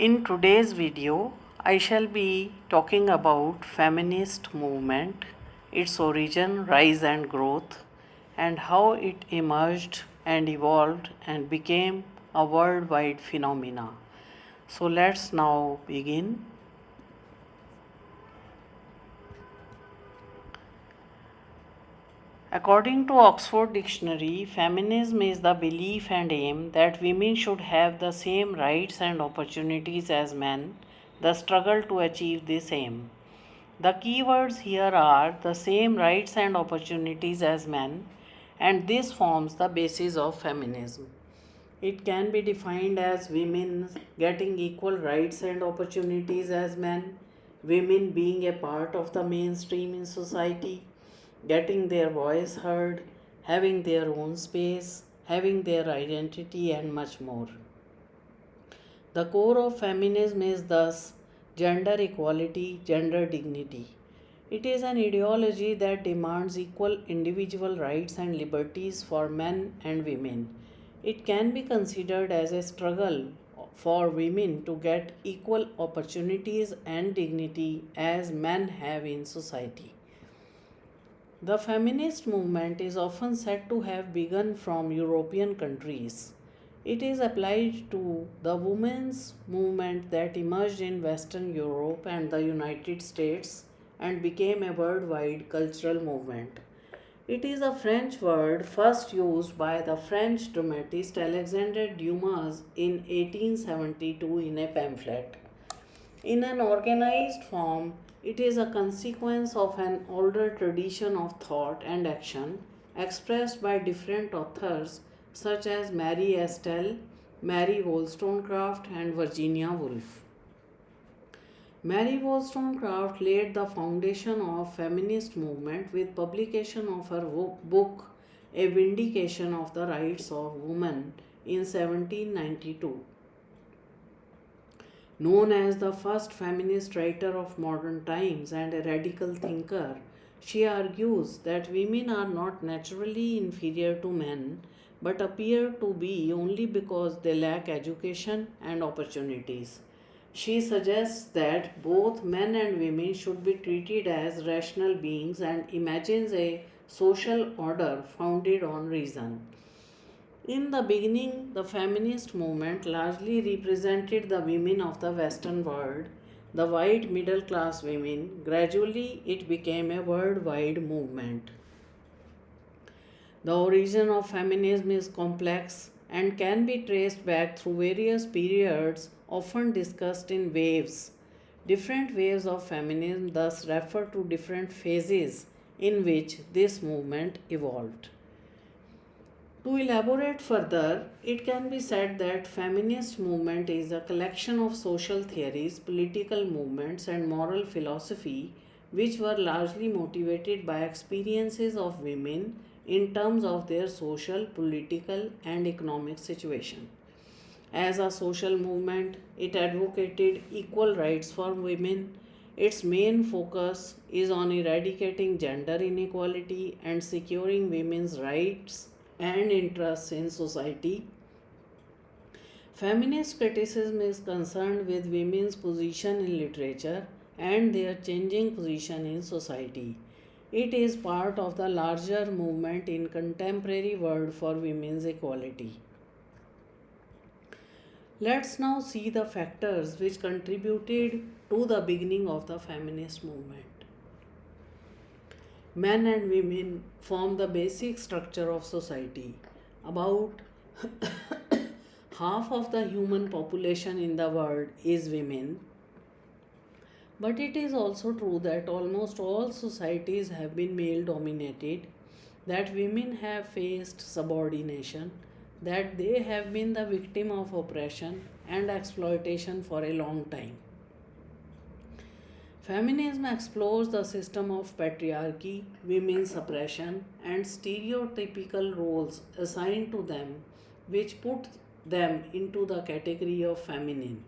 In today's video, I shall be talking about feminist movement, its origin, rise and growth, and how it emerged and evolved and became a worldwide phenomena. So let's now begin. According to Oxford Dictionary, feminism is the belief and aim that women should have the same rights and opportunities as men, the struggle to achieve this aim. The key words here are the same rights and opportunities as men, and this forms the basis of feminism. It can be defined as women getting equal rights and opportunities as men, women being a part of the mainstream in society, getting their voice heard, having their own space, having their identity, and much more. The core of feminism is thus gender equality, gender dignity. It is an ideology that demands equal individual rights and liberties for men and women. It can be considered as a struggle for women to get equal opportunities and dignity as men have in society. The feminist movement is often said to have begun from European countries. It is applied to the women's movement that emerged in Western Europe and the United States and became a worldwide cultural movement. It is a French word first used by the French dramatist Alexandre Dumas in 1872 in a pamphlet. In an organized form, it is a consequence of an older tradition of thought and action expressed by different authors such as Mary Estelle, Mary Wollstonecraft, and Virginia Woolf. Mary Wollstonecraft laid the foundation of feminist movement with publication of her book A Vindication of the Rights of Woman in 1792. Known as the first feminist writer of modern times and a radical thinker, she argues that women are not naturally inferior to men but appear to be only because they lack education and opportunities. She suggests that both men and women should be treated as rational beings and imagines a social order founded on reason. In the beginning, the feminist movement largely represented the women of the Western world, the white middle class women. Gradually, it became a worldwide movement. The origin of feminism is complex and can be traced back through various periods, often discussed in waves. Different waves of feminism thus refer to different phases in which this movement evolved. To elaborate further, it can be said that feminist movement is a collection of social theories, political movements and moral philosophy which were largely motivated by experiences of women in terms of their social, political and economic situation. As a social movement, it advocated equal rights for women. Its main focus is on eradicating gender inequality and securing women's rights and interests in society. Feminist criticism is concerned with women's position in literature and their changing position in society. It is part of the larger movement in contemporary world for women's equality. Let's now see the factors which contributed to the beginning of the feminist movement. Men and women form the basic structure of society. About half of the human population in the world is women. But it is also true that almost all societies have been male dominated, that women have faced subordination, that they have been the victim of oppression and exploitation for a long time. Feminism explores the system of patriarchy, women's suppression, and stereotypical roles assigned to them, which put them into the category of feminine.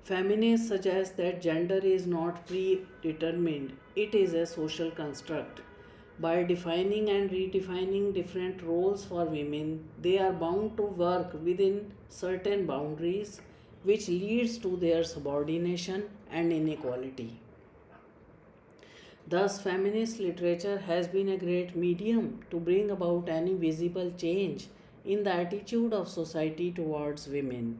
Feminists suggest that gender is not predetermined, it is a social construct. By defining and redefining different roles for women, they are bound to work within certain boundaries, which leads to their subordination and inequality. Thus, feminist literature has been a great medium to bring about any visible change in the attitude of society towards women.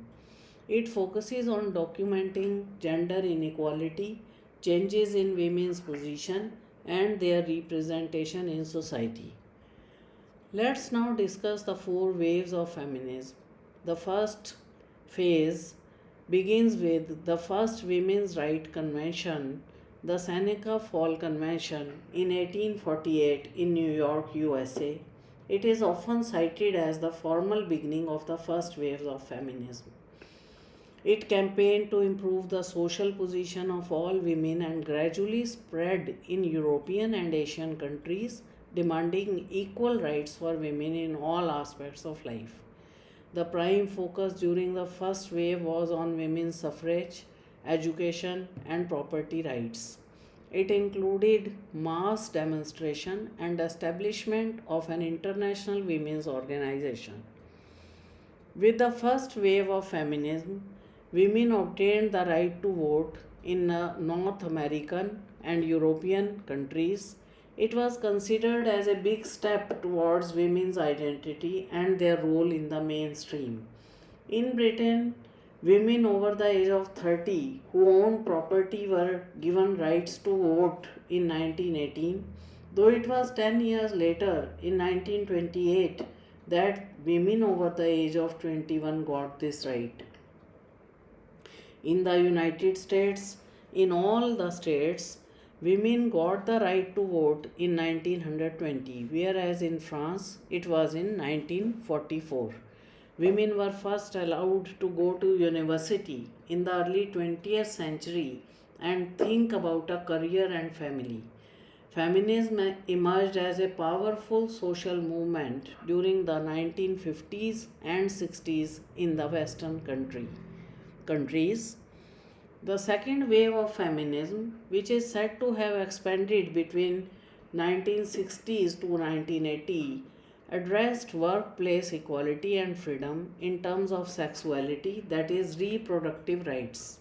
It focuses on documenting gender inequality, changes in women's position, and their representation in society. Let's now discuss the four waves of feminism. The first phase begins with the first Women's Right Convention, the Seneca Fall Convention in 1848 in New York, USA. It is often cited as the formal beginning of the first waves of feminism. It campaigned to improve the social position of all women and gradually spread in European and Asian countries, demanding equal rights for women in all aspects of life. The prime focus during the first wave was on women's suffrage, education, and property rights. It included mass demonstration and establishment of an international women's organization. With the first wave of feminism, women obtained the right to vote in North American and European countries. It was considered as a big step towards women's identity and their role in the mainstream. In Britain, women over the age of 30 who owned property were given rights to vote in 1918, though it was 10 years later, in 1928, that women over the age of 21 got this right. In the United States, in all the states, women got the right to vote in 1920, whereas in France it was in 1944. Women were first allowed to go to university in the early 20th century and think about a career and family. Feminism emerged as a powerful social movement during the 1950s and 60s in the Western countries. The second wave of feminism, which is said to have expanded between 1960s to 1980, addressed workplace equality and freedom in terms of sexuality, that is, reproductive rights.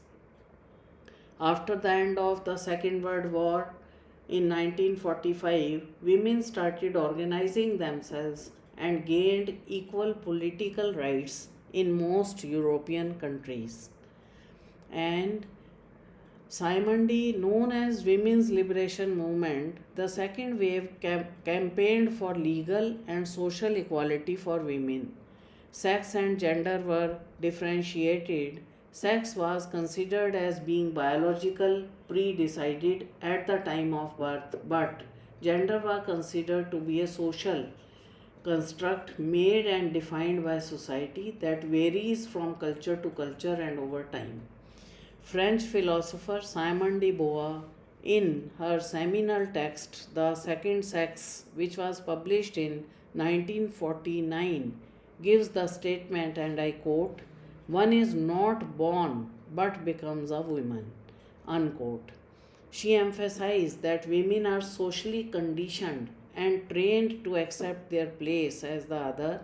After the end of the Second World War in 1945, women started organizing themselves and gained equal political rights in most European countries. And Simon known as Women's Liberation Movement, the second wave campaigned for legal and social equality for women. Sex and gender were differentiated. Sex was considered as being biological, pre-decided at the time of birth, but gender was considered to be a social construct made and defined by society that varies from culture to culture and over time. French philosopher Simone de Beauvoir, in her seminal text The Second Sex, which was published in 1949, gives the statement, and I quote, "One is not born but becomes a woman." Unquote. She emphasized that women are socially conditioned and trained to accept their place as the other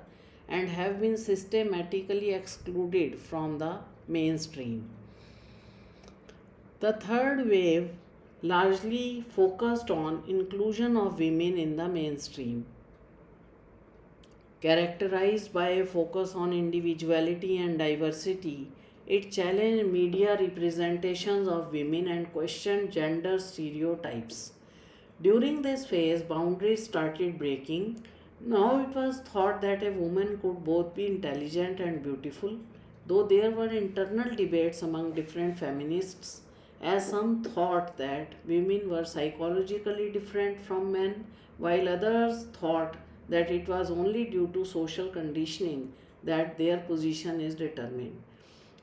and have been systematically excluded from the mainstream. The third wave largely focused on inclusion of women in the mainstream. Characterized by a focus on individuality and diversity, it challenged media representations of women and questioned gender stereotypes. During this phase, boundaries started breaking. Now it was thought that a woman could both be intelligent and beautiful, though there were internal debates among different feminists, as some thought that women were psychologically different from men, while others thought that it was only due to social conditioning that their position is determined.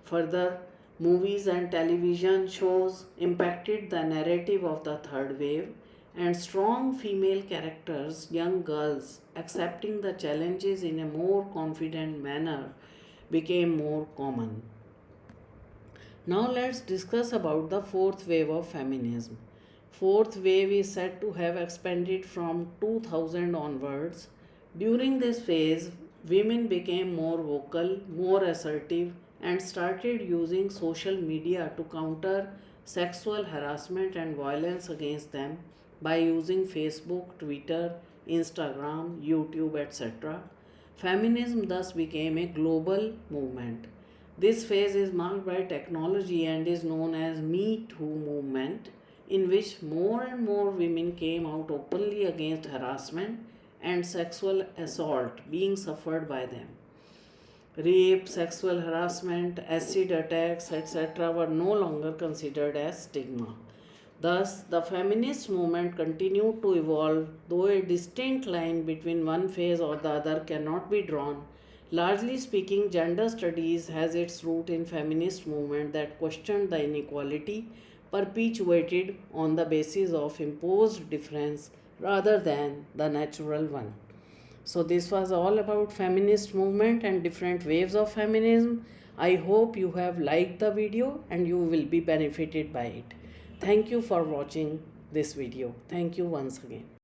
Further, movies and television shows impacted the narrative of the third wave, and strong female characters, young girls accepting the challenges in a more confident manner, became more common. Now let's discuss about the fourth wave of feminism. Fourth wave is said to have expanded from 2000 onwards. During this phase, women became more vocal, more assertive, and started using social media to counter sexual harassment and violence against them by using Facebook, Twitter, Instagram, YouTube, etc. Feminism thus became a global movement. This phase is marked by technology and is known as Me Too movement, in which more and more women came out openly against harassment and sexual assault being suffered by them. Rape, sexual harassment, acid attacks, etc., were no longer considered as stigma. Thus, the feminist movement continued to evolve, though a distinct line between one phase or the other cannot be drawn. Largely speaking, gender studies has its root in feminist movement that questioned the inequality perpetuated on the basis of imposed difference rather than the natural one. So this was all about feminist movement and different waves of feminism. I hope you have liked the video and you will be benefited by it. Thank you for watching this video. Thank you once again.